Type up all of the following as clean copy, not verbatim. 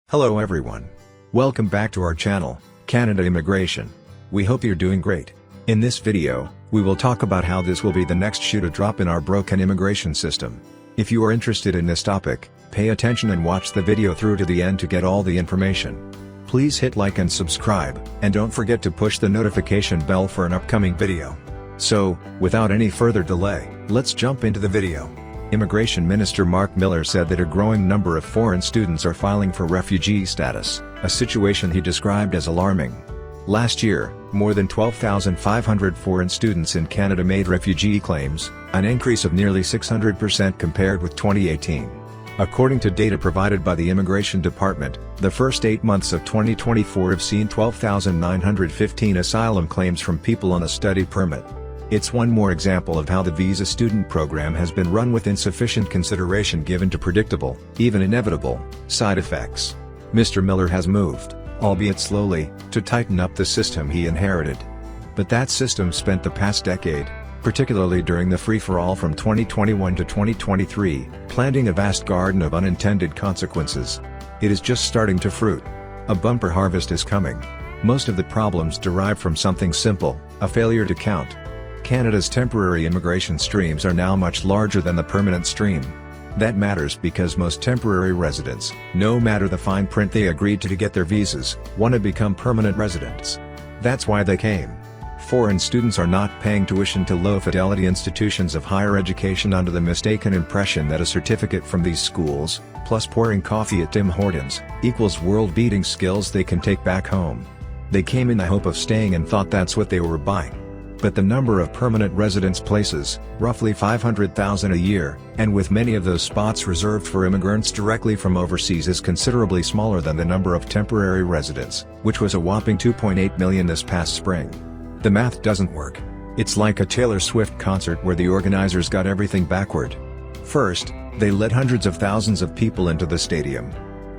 Hello everyone. Welcome back to our channel, Canada Immigration. We hope you're doing great. In this video, we will talk about how this will be the next shoe to drop in our broken immigration system. If you are interested in this topic, pay attention and watch the video through to the end to get all the information. Please hit like and subscribe, and don't forget to push the notification bell for an upcoming video. So, without any further delay, let's jump into the video. Immigration Minister Marc Miller said that a growing number of foreign students are filing for refugee status, a situation he described as alarming. Last year, more than 12,500 foreign students in Canada made refugee claims, an increase of nearly 600% compared with 2018. According to data provided by the Immigration Department, the first 8 months of 2024 have seen 12,915 asylum claims from people on a study permit. It's one more example of how the visa student program has been run with insufficient consideration given to predictable, even inevitable, side effects. Mr. Miller has moved, albeit slowly, to tighten up the system he inherited. But that system spent the past decade, particularly during the free-for-all from 2021 to 2023, planting a vast garden of unintended consequences. It is just starting to fruit. A bumper harvest is coming. Most of the problems derive from something simple, a failure to count. Canada's temporary immigration streams are now much larger than the permanent stream. That matters because most temporary residents, no matter the fine print they agreed to get their visas, want to become permanent residents. That's why they came. Foreign students are not paying tuition to low-fidelity institutions of higher education under the mistaken impression that a certificate from these schools, plus pouring coffee at Tim Hortons, equals world-beating skills they can take back home. They came in the hope of staying and thought that's what they were buying. But the number of permanent residence places, roughly 500,000 a year, and with many of those spots reserved for immigrants directly from overseas, is considerably smaller than the number of temporary residents, which was a whopping 2.8 million this past spring. The math doesn't work. It's like a Taylor Swift concert where the organizers got everything backward. First, they let hundreds of thousands of people into the stadium.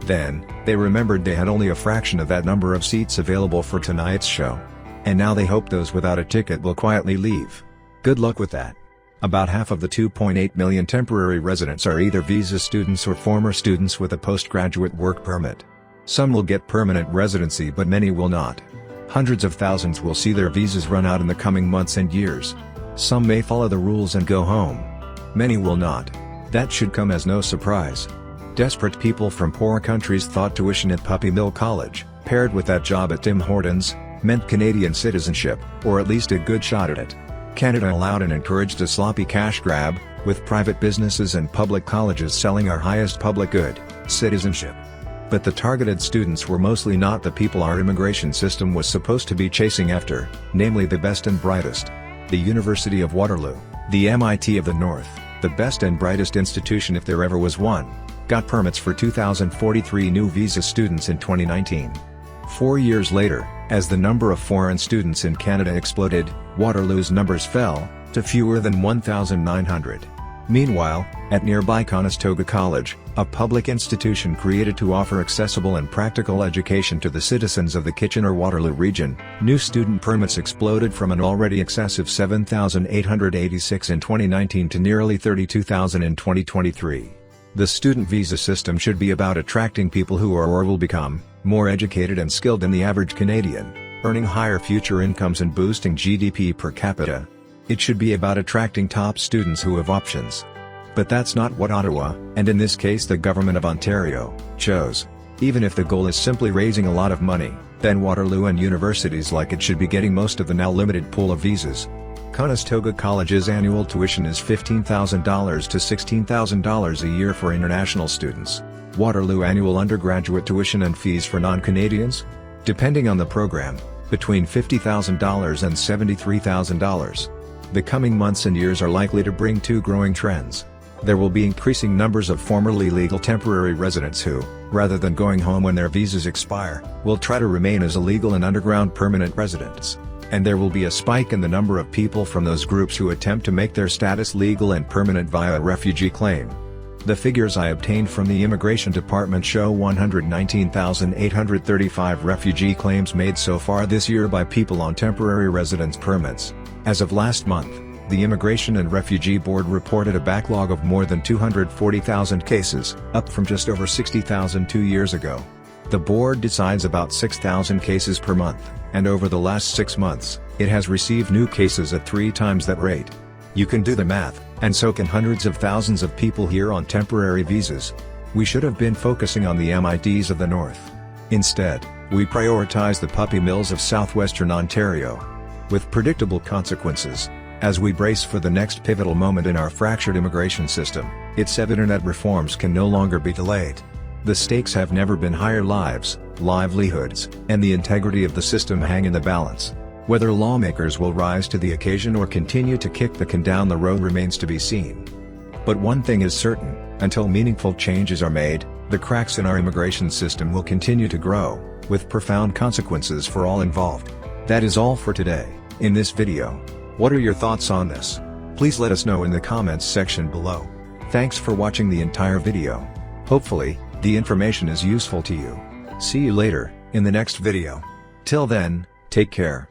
Then, they remembered they had only a fraction of that number of seats available for tonight's show. And now they hope those without a ticket will quietly leave. Good luck with that. About half of the 2.8 million temporary residents are either visa students or former students with a postgraduate work permit. Some will get permanent residency but many will not. Hundreds of thousands will see their visas run out in the coming months and years. Some may follow the rules and go home. Many will not. That should come as no surprise. Desperate people from poor countries thought tuition at Puppy Mill College, paired with that job at Tim Hortons, meant Canadian citizenship, or at least a good shot at it. Canada allowed and encouraged a sloppy cash grab, with private businesses and public colleges selling our highest public good, citizenship. But the targeted students were mostly not the people our immigration system was supposed to be chasing after, namely the best and brightest. The University of Waterloo, the MIT of the North, the best and brightest institution if there ever was one, got permits for 2,043 new visa students in 2019. 4 years later, as the number of foreign students in Canada exploded, Waterloo's numbers fell to fewer than 1,900. Meanwhile, at nearby Conestoga College, a public institution created to offer accessible and practical education to the citizens of the Kitchener-Waterloo region, new student permits exploded from an already excessive 7,886 in 2019 to nearly 32,000 in 2023. The student visa system should be about attracting people who are or will become more educated and skilled than the average Canadian, earning higher future incomes and boosting GDP per capita. It should be about attracting top students who have options. But that's not what Ottawa, and in this case the Government of Ontario, chose. Even if the goal is simply raising a lot of money, then Waterloo and universities like it should be getting most of the now limited pool of visas. Conestoga College's annual tuition is $15,000 to $16,000 a year for international students. Waterloo annual undergraduate tuition and fees for non-Canadians? Depending on the program, between $50,000 and $73,000. The coming months and years are likely to bring two growing trends. There will be increasing numbers of formerly legal temporary residents who, rather than going home when their visas expire, will try to remain as illegal and underground permanent residents. And there will be a spike in the number of people from those groups who attempt to make their status legal and permanent via a refugee claim. The figures I obtained from the Immigration Department show 119,835 refugee claims made so far this year by people on temporary residence permits. As of last month, the Immigration and Refugee Board reported a backlog of more than 240,000 cases, up from just over 60,000 2 years ago. The board decides about 6,000 cases per month, and over the last 6 months, it has received new cases at 3 times that rate. You can do the math, and so can hundreds of thousands of people here on temporary visas. We should have been focusing on the MIDs of the North. Instead, we prioritize the puppy mills of southwestern Ontario. With predictable consequences. As we brace for the next pivotal moment in our fractured immigration system, it's evident that reforms can no longer be delayed. The stakes have never been higher. Lives, livelihoods, and the integrity of the system hang in the balance. Whether lawmakers will rise to the occasion or continue to kick the can down the road remains to be seen. But one thing is certain, until meaningful changes are made, the cracks in our immigration system will continue to grow, with profound consequences for all involved. That is all for today, in this video. What are your thoughts on this? Please let us know in the comments section below. Thanks for watching the entire video. Hopefully, the information is useful to you. See you later, in the next video. Till then, take care.